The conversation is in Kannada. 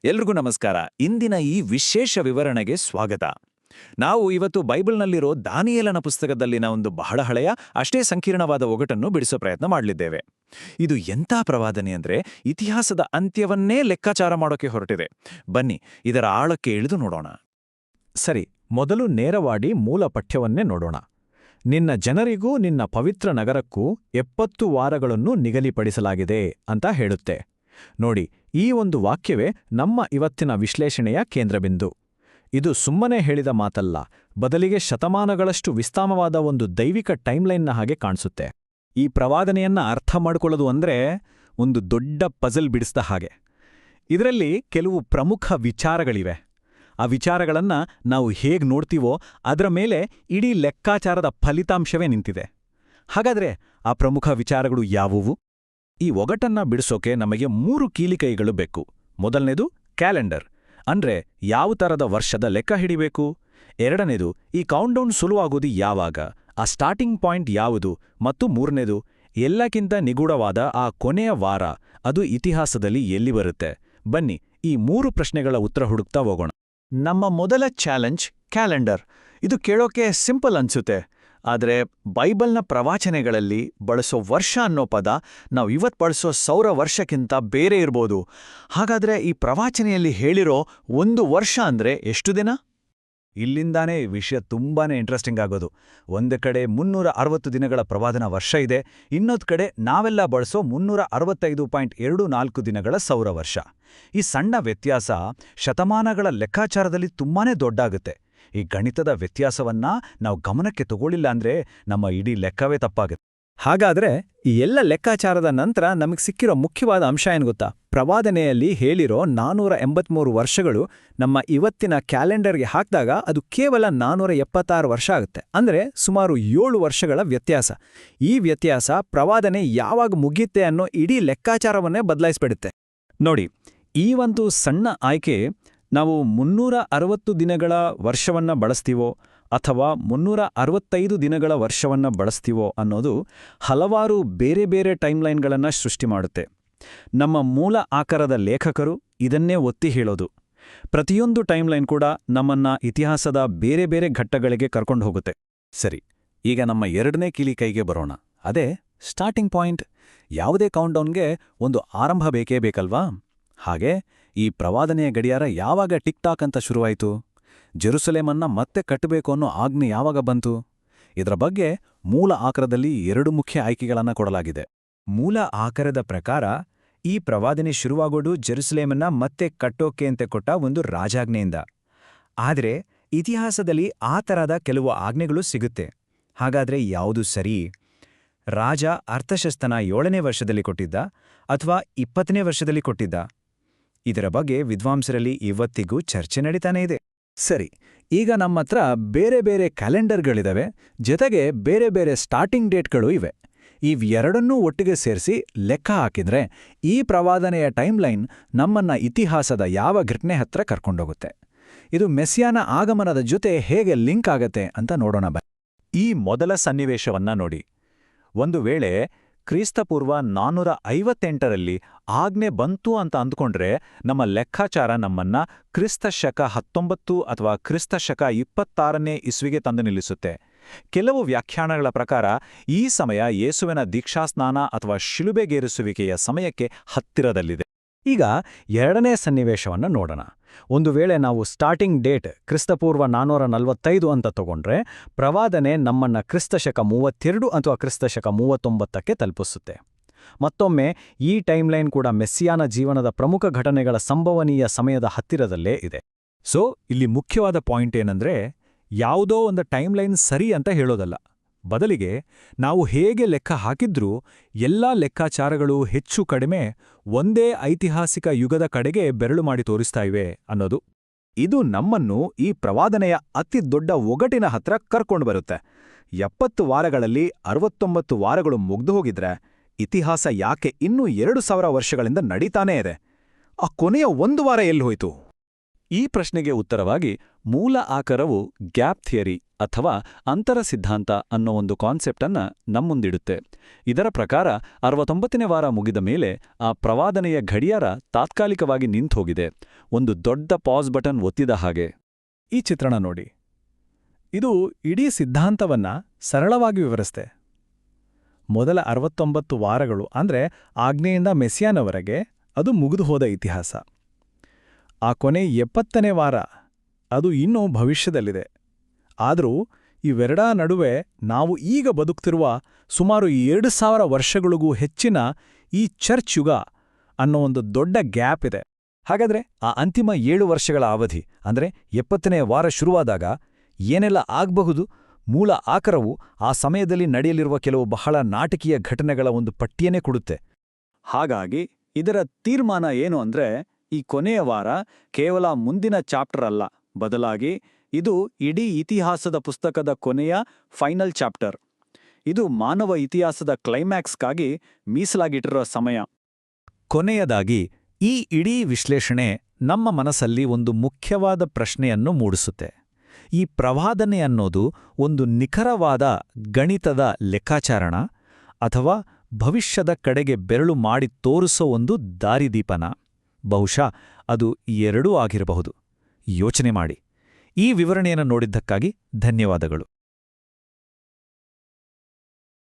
ಎಲ್ರಿಗೂ ನಮಸ್ಕಾರ. ಇಂದಿನ ಈ ವಿಶೇಷ ವಿವರಣೆಗೆ ಸ್ವಾಗತ. ನಾವು ಇವತ್ತು ಬೈಬಲ್ನಲ್ಲಿರೋ ದಾನಿಯೇಲನ ಪುಸ್ತಕದಲ್ಲಿನ ಒಂದು ಬಹಳ ಹಳೆಯ, ಅಷ್ಟೇ ಸಂಕೀರ್ಣವಾದ ಒಗಟನ್ನು ಬಿಡಿಸೋ ಪ್ರಯತ್ನ ಮಾಡಲಿದ್ದೇವೆ. ಇದು ಎಂಥ ಪ್ರವಾದನೆ ಅಂದ್ರೆ ಇತಿಹಾಸದ ಅಂತ್ಯವನ್ನೇ ಲೆಕ್ಕಾಚಾರ ಮಾಡೋಕೆ ಹೊರಟಿದೆ. ಬನ್ನಿ ಇದರ ಆಳಕ್ಕೆ ಇಳಿದು ನೋಡೋಣ. ಸರಿ, ಮೊದಲು ನೇರವಾಗಿ ಮೂಲ ಪಠ್ಯವನ್ನೇ ನೋಡೋಣ. ನಿನ್ನ ಜನರಿಗೂ ನಿನ್ನ ಪವಿತ್ರ ನಗರಕ್ಕೂ 70 ವಾರಗಳನ್ನು ನಿಗದಿಪಡಿಸಲಾಗಿದೆ ಅಂತ ಹೇಳುತ್ತೆ. ನೋಡಿ, ಈ ಒಂದು ವಾಕ್ಯವೇ ನಮ್ಮ ಇವತ್ತಿನ ವಿಶ್ಲೇಷಣೆಯ ಕೇಂದ್ರಬಿಂದು. ಇದು ಸುಮ್ಮನೆ ಹೇಳಿದ ಮಾತಲ್ಲ, ಬದಲಿಗೆ ಶತಮಾನಗಳಷ್ಟು ವಿಸ್ತಾರವಾದ ಒಂದು ದೈವಿಕ ಟೈಮ್ಲೈನ್ನ ಹಾಗೆ ಕಾಣಿಸುತ್ತೆ. ಈ ಪ್ರವಾದನೆಯನ್ನ ಅರ್ಥ ಮಾಡಿಕೊಳ್ಳೋದು ಅಂದ್ರೆ ಒಂದು ದೊಡ್ಡ ಪಜಲ್ ಬಿಡಿಸಿದ ಹಾಗೆ. ಇದರಲ್ಲಿ ಕೆಲವು ಪ್ರಮುಖ ವಿಚಾರಗಳಿವೆ. ಆ ವಿಚಾರಗಳನ್ನ ನಾವು ಹೇಗೆ ನೋಡ್ತೀವೋ ಅದರ ಮೇಲೆ ಇಡೀ ಲೆಕ್ಕಾಚಾರದ ಫಲಿತಾಂಶವೇ ನಿಂತಿದೆ. ಹಾಗಾದ್ರೆ ಆ ಪ್ರಮುಖ ವಿಚಾರಗಳು ಯಾವುವು? ಈ ಒಗಟನ್ನ ಬಿಡಿಸೋಕೆ ನಮಗೆ 3 ಕೀಲಿಕೈಗಳು ಬೇಕು. ಮೊದಲನೇದು ಕ್ಯಾಲೆಂಡರ್, ಅಂದ್ರೆ ಯಾವ ಥರದ ವರ್ಷದ ಲೆಕ್ಕ ಹಿಡಿಬೇಕು. ಎರಡನೇದು ಈ ಕೌಂಟ್ಡೌನ್ ಸುಲುವಾಗೋದು ಯಾವಾಗ, ಆ ಸ್ಟಾರ್ಟಿಂಗ್ ಪಾಯಿಂಟ್ ಯಾವುದು. ಮತ್ತು ಮೂರನೇದು ಎಲ್ಲಕ್ಕಿಂತ ನಿಗೂಢವಾದ ಆ ಕೊನೆಯ ವಾರ, ಅದು ಇತಿಹಾಸದಲ್ಲಿ ಎಲ್ಲಿ ಬರುತ್ತೆ. ಬನ್ನಿ ಈ 3 ಪ್ರಶ್ನೆಗಳ ಉತ್ತರ ಹುಡುಕ್ತಾ ಹೋಗೋಣ. ನಮ್ಮ ಮೊದಲ ಚಾಲೆಂಜ್ ಕ್ಯಾಲೆಂಡರ್. ಇದು ಕೇಳೋಕೆ ಸಿಂಪಲ್ ಅನ್ಸುತ್ತೆ, ಆದರೆ ಬೈಬಲ್ನ ಪ್ರವಾಚನೆಗಳಲ್ಲಿ ಬಳಸೋ ವರ್ಷ ಅನ್ನೋ ಪದ ನಾವು ಇವತ್ತು ಬಳಸೋ ಸೌರ ವರ್ಷಕ್ಕಿಂತ ಬೇರೆ ಇರ್ಬೋದು. ಹಾಗಾದ್ರೆ ಈ ಪ್ರವಾಚನೆಯಲ್ಲಿ ಹೇಳಿರೋ 1 ವರ್ಷ ಅಂದ್ರೆ ಎಷ್ಟು ದಿನ? ಇಲ್ಲಿಂದಾನೇ ವಿಷಯ ತುಂಬಾನೇ ಇಂಟ್ರೆಸ್ಟಿಂಗ್ ಆಗೋದು. ಒಂದು ಕಡೆ 360 ದಿನಗಳ ಪ್ರವಾದನ ವರ್ಷ ಇದೆ, ಇನ್ನೊಂದು ಕಡೆ ನಾವೆಲ್ಲ ಬಳಸೋ 365.24 ದಿನಗಳ ಸೌರ ವರ್ಷ. ಈ ಸಣ್ಣ ವ್ಯತ್ಯಾಸ ಶತಮಾನಗಳ ಲೆಕ್ಕಾಚಾರದಲ್ಲಿ ತುಂಬಾನೇ ದೊಡ್ಡಾಗುತ್ತೆ. ಈ ಗಣಿತದ ವ್ಯತ್ಯಾಸವನ್ನ ನಾವು ಗಮನಕ್ಕೆ ತಗೊಳ್ಳಿಲ್ಲ ಅಂದ್ರೆ ನಮ್ಮ ಇಡೀ ಲೆಕ್ಕವೇ ತಪ್ಪಾಗುತ್ತೆ. ಹಾಗಾದ್ರೆ ಈ ಎಲ್ಲ ಲೆಕ್ಕಾಚಾರದ ನಂತರ ನಮಗೆ ಸಿಕ್ಕಿರೋ ಮುಖ್ಯವಾದ ಅಂಶ ಏನು ಗೊತ್ತಾ? ಪ್ರವಾದನೆಯಲ್ಲಿ ಹೇಳಿರೋ 483 ವರ್ಷಗಳು ನಮ್ಮ ಇವತ್ತಿನ ಕ್ಯಾಲೆಂಡರ್ಗೆ ಹಾಕಿದಾಗ ಅದು ಕೇವಲ 476 ವರ್ಷ ಆಗುತ್ತೆ. ಅಂದ್ರೆ ಸುಮಾರು 7 ವರ್ಷಗಳ ವ್ಯತ್ಯಾಸ. ಈ ವ್ಯತ್ಯಾಸ ಪ್ರವಾದನೆ ಯಾವಾಗ ಮುಗಿಯುತ್ತೆ ಅನ್ನೋ ಇಡೀ ಲೆಕ್ಕಾಚಾರವನ್ನೇ ಬದಲಾಯಿಸ್ಬಿಡುತ್ತೆ. ನೋಡಿ, ಈ ಒಂದು ಸಣ್ಣ ಆಯ್ಕೆ ನಾವು 360 ದಿನಗಳ ವರ್ಷವನ್ನ ಬಳಸ್ತೀವೋ ಅಥವಾ 365 ದಿನಗಳ ವರ್ಷವನ್ನ ಬಳಸ್ತೀವೋ ಅನ್ನೋದು ಹಲವಾರು ಬೇರೆ ಬೇರೆ ಟೈಮ್ಲೈನ್ಗಳನ್ನು ಸೃಷ್ಟಿ ಮಾಡುತ್ತೆ. ನಮ್ಮ ಮೂಲ ಆಕಾರದ ಲೇಖಕರು ಇದನ್ನೇ ಒತ್ತಿ ಹೇಳೋದು. ಪ್ರತಿಯೊಂದು ಟೈಮ್ಲೈನ್ ಕೂಡ ನಮ್ಮನ್ನ ಇತಿಹಾಸದ ಬೇರೆ ಬೇರೆ ಘಟ್ಟಗಳಿಗೆ ಕರ್ಕೊಂಡು ಹೋಗುತ್ತೆ. ಸರಿ, ಈಗ ನಮ್ಮ ಎರಡನೇ ಕೀಲಿಕೈಗೆ ಬರೋಣ. ಅದೇ ಸ್ಟಾರ್ಟಿಂಗ್ ಪಾಯಿಂಟ್. ಯಾವುದೇ ಕೌಂಟ್ಡೌನ್ಗೆ ಒಂದು ಆರಂಭ ಬೇಕೇ ಬೇಕಲ್ವಾ? ಹಾಗೆ ಈ ಪ್ರವಾದನೆಯ ಗಡಿಯಾರ ಯಾವಾಗ ಟಿಕ್ ಟಾಕ್ ಅಂತ ಶುರುವಾಯಿತು? ಜೆರುಸಲೇಮನ್ನ ಮತ್ತೆ ಕಟ್ಟಬೇಕು ಅನ್ನೋ ಆಜ್ಞೆ ಯಾವಾಗ ಬಂತು? ಇದರ ಬಗ್ಗೆ ಮೂಲ ಆಕರದಲ್ಲಿ 2 ಮುಖ್ಯ ಆಯ್ಕೆಗಳನ್ನು ಕೊಡಲಾಗಿದೆ. ಮೂಲ ಆಕರದ ಪ್ರಕಾರ ಈ ಪ್ರವಾದನೆ ಶುರುವಾಗೋದು ಜೆರುಸಲೇಮನ್ನ ಮತ್ತೆ ಕಟ್ಟೋಕೆ ಅಂತ ಕೊಟ್ಟ ಒಂದು ರಾಜಾಜ್ಞೆಯಿಂದ. ಆದರೆ ಇತಿಹಾಸದಲ್ಲಿ ಆ ಥರದ ಕೆಲವು ಆಜ್ಞೆಗಳು ಸಿಗುತ್ತೆ. ಹಾಗಾದ್ರೆ ಯಾವುದು ಸರಿ? ರಾಜ ಅರ್ತಷಸ್ತನ 7ನೇ ವರ್ಷದಲ್ಲಿ ಕೊಟ್ಟಿದ್ದ ಅಥವಾ 20ನೇ ವರ್ಷದಲ್ಲಿ ಕೊಟ್ಟಿದ್ದ? ಇದರ ಬಗ್ಗೆ ವಿದ್ವಾಂಸರಲ್ಲಿ ಇವತ್ತಿಗೂ ಚರ್ಚೆ ನಡೀತಾನೇ ಇದೆ. ಸರಿ, ಈಗ ನಮ್ಮತ್ರ ಬೇರೆ ಬೇರೆ ಕ್ಯಾಲೆಂಡರ್ಗಳಿದಾವೆ, ಜೊತೆಗೆ ಬೇರೆ ಬೇರೆ ಸ್ಟಾರ್ಟಿಂಗ್ ಡೇಟ್ಗಳು ಇವೆ. ಇವೆರಡನ್ನೂ ಒಟ್ಟಿಗೆ ಸೇರಿಸಿ ಲೆಕ್ಕ ಹಾಕಿದ್ರೆ ಈ ಪ್ರವಾದನೆಯ ಟೈಮ್ಲೈನ್ ನಮ್ಮನ್ನ ಇತಿಹಾಸದ ಯಾವ ಘಟನೆ ಹತ್ರ ಕರ್ಕೊಂಡೋಗುತ್ತೆ. ಇದು ಮೆಸ್ಸಿಯಾನ ಆಗಮನದ ಜೊತೆ ಹೇಗೆ ಲಿಂಕ್ ಆಗತ್ತೆ ಅಂತ ನೋಡೋಣ. ಈ ಮೊದಲ ಸನ್ನಿವೇಶವನ್ನ ನೋಡಿ. ಒಂದು ವೇಳೆ ಕ್ರಿಸ್ತಪೂರ್ವ 458ರಲ್ಲಿ ಆಜ್ಞೆ ಬಂತು ಅಂತ ಅಂದ್ಕೊಂಡ್ರೆ ನಮ್ಮ ಲೆಕ್ಕಾಚಾರ ನಮ್ಮನ್ನ ಕ್ರಿಸ್ತಶಕ 19 ಅಥವಾ ಕ್ರಿಸ್ತಶಕ 26ನೇ ಇಸ್ವಿಗೆ ತಂದು ನಿಲ್ಲಿಸುತ್ತೆ. ಕೆಲವು ವ್ಯಾಖ್ಯಾನಗಳ ಪ್ರಕಾರ ಈ ಸಮಯ ಯೇಸುವಿನ ದೀಕ್ಷಾಸ್ನಾನ ಅಥವಾ ಶಿಲುಬೆಗೇರಿಸುವಿಕೆಯ ಸಮಯಕ್ಕೆ ಹತ್ತಿರದಲ್ಲಿದೆ. ಈಗ ಎರಡನೇ ಸನ್ನಿವೇಶವನ್ನು ನೋಡೋಣ. ಒಂದು ವೇಳೆ ನಾವು ಸ್ಟಾರ್ಟಿಂಗ್ ಡೇಟ್ ಕ್ರಿಸ್ತಪೂರ್ವ 445 ಅಂತ ತಗೊಂಡ್ರೆ ಪ್ರವಾದನೆ ನಮ್ಮನ್ನ ಕ್ರಿಸ್ತಶಕ 32 ಅಥವಾ ಕ್ರಿಸ್ತಶಕ 39ಕ್ಕೆ ತಲುಪಿಸುತ್ತೆ. ಮತ್ತೊಮ್ಮೆ ಈ ಟೈಮ್ಲೈನ್ ಕೂಡ ಮೆಸ್ಸಿಯಾನ ಜೀವನದ ಪ್ರಮುಖ ಘಟನೆಗಳ ಸಂಭವನೀಯ ಸಮಯದ ಹತ್ತಿರದಲ್ಲೇ ಇದೆ. ಸೊ ಇಲ್ಲಿ ಮುಖ್ಯವಾದ ಪಾಯಿಂಟ್ ಏನಂದ್ರೆ, ಯಾವುದೋ ಒಂದು ಟೈಮ್ಲೈನ್ ಸರಿ ಅಂತ ಹೇಳೋದಲ್ಲ. ಬದಲಿಗೆ ನಾವು ಹೇಗೆ ಲೆಕ್ಕ ಹಾಕಿದ್ರೂ ಎಲ್ಲಾ ಲೆಕ್ಕಾಚಾರಗಳು ಹೆಚ್ಚು ಕಡಿಮೆ ಒಂದೇ ಐತಿಹಾಸಿಕ ಯುಗದ ಕಡೆಗೆ ಬೆರಳು ಮಾಡಿ ತೋರಿಸ್ತಾ ಇವೆ ಅನ್ನೋದು. ಇದು ನಮ್ಮನ್ನು ಈ ಪ್ರವಾದನೆಯ ಅತಿ ದೊಡ್ಡ ಒಗಟಿನ ಹತ್ರ ಕರ್ಕೊಂಡು ಬರುತ್ತೆ. 70 ವಾರಗಳಲ್ಲಿ 69 ವಾರಗಳು ಮುಗ್ದು ಹೋಗಿದ್ರೆ ಇತಿಹಾಸ ಯಾಕೆ ಇನ್ನೂ 2000 ವರ್ಷಗಳಿಂದ ನಡೀತಾನೇ ಇದೆ? ಆ ಕೊನೆಯ 1 ವಾರ ಎಲ್ಲಿ ಹೋಯ್ತು? ಈ ಪ್ರಶ್ನೆಗೆ ಉತ್ತರವಾಗಿ ಮೂಲ ಆಕರವು ಗ್ಯಾಪ್ ಥಿಯರಿ ಅಥವಾ ಅಂತರ ಸಿದ್ಧಾಂತ ಅನ್ನೋ ಒಂದು ಕಾನ್ಸೆಪ್ಟನ್ನ ನಮ್ಮುಂದಿಡುತ್ತೆ. ಇದರ ಪ್ರಕಾರ 69ನೇ ವಾರ ಮುಗಿದ ಮೇಲೆ ಆ ಪ್ರವಾದನೆಯ ಗಡಿಯಾರ ತಾತ್ಕಾಲಿಕವಾಗಿ ನಿಂತೋಗಿದೆ, ಒಂದು ದೊಡ್ಡ ಪಾಸ್ ಬಟನ್ ಒತ್ತಿದ ಹಾಗೆ. ಈ ಚಿತ್ರಣ ನೋಡಿ. ಇದು ಇಡೀ ಸಿದ್ಧಾಂತವನ್ನ ಸರಳವಾಗಿ ವಿವರಿಸ್ತೆ. ಮೊದಲ 69 ವಾರಗಳು ಅಂದ್ರೆ ಆಜ್ಞೆಯಿಂದ ಮೆಸ್ಸಿಯಾನವರೆಗೆ ಅದು ಮುಗಿದು ಹೋದ ಇತಿಹಾಸ. ಆ ಕೊನೆ 70ನೇ ವಾರ ಅದು ಇನ್ನೂ ಭವಿಷ್ಯದಲ್ಲಿದೆ. ಆದರೂ ಇವೆರಡಾ ನಡುವೆ ನಾವು ಈಗ ಬದುಕ್ತಿರುವ ಸುಮಾರು 2000 ವರ್ಷಗಳಿಗೂ ಹೆಚ್ಚಿನ ಈ ಚರ್ಚ್ ಯುಗ ಅನ್ನೋ ಒಂದು ದೊಡ್ಡ ಗ್ಯಾಪ್ ಇದೆ. ಹಾಗಾದ್ರೆ ಆ ಅಂತಿಮ 7 ವರ್ಷಗಳ ಅವಧಿ ಅಂದ್ರೆ 70ನೇ ವಾರ ಶುರುವಾದಾಗ ಏನೆಲ್ಲ ಆಗ್ಬಹುದು? ಮೂಲ ಆಕರವು ಆ ಸಮಯದಲ್ಲಿ ನಡೆಯಲಿರುವ ಕೆಲವು ಬಹಳ ನಾಟಕೀಯ ಘಟನೆಗಳ ಒಂದು ಪಟ್ಟಿಯನ್ನೇ ಕೊಡುತ್ತೆ. ಹಾಗಾಗಿ ಇದರ ತೀರ್ಮಾನ ಏನು ಅಂದ್ರೆ, ಈ ಕೊನೆಯ ವಾರ ಕೇವಲ ಮುಂದಿನ ಚಾಪ್ಟರ್ ಅಲ್ಲ, ಬದಲಾಗಿ ಇದು ಇಡೀ ಇತಿಹಾಸದ ಪುಸ್ತಕದ ಕೊನೆಯ ಫೈನಲ್ ಚಾಪ್ಟರ್. ಇದು ಮಾನವ ಇತಿಹಾಸದ ಕ್ಲೈಮ್ಯಾಕ್ಸ್ಗಾಗಿ ಮೀಸಲಾಗಿಟ್ಟಿರೋ ಸಮಯ. ಕೊನೆಯದಾಗಿ ಈ ಇಡೀ ವಿಶ್ಲೇಷಣೆ ನಮ್ಮ ಮನಸ್ಸಲ್ಲಿ ಒಂದು ಮುಖ್ಯವಾದ ಪ್ರಶ್ನೆಯನ್ನು ಮೂಡಿಸುತ್ತೆ. ಈ ಪ್ರವಾದನೆ ಅನ್ನೋದು ಒಂದು ನಿಖರವಾದ ಗಣಿತದ ಲೆಕ್ಕಾಚಾರಣ ಅಥವಾ ಭವಿಷ್ಯದ ಕಡೆಗೆ ಬೆರಳು ಮಾಡಿ ತೋರಿಸೋ ಒಂದು ದಾರಿದೀಪನ? ಬಹುಶಃ ಅದು ಎರಡೂ ಆಗಿರಬಹುದು. ಯೋಚನೆ ಮಾಡಿ. ಈ ವಿವರಣೆಯನ್ನು ನೋಡಿದ್ದಕ್ಕಾಗಿ ಧನ್ಯವಾದಗಳು.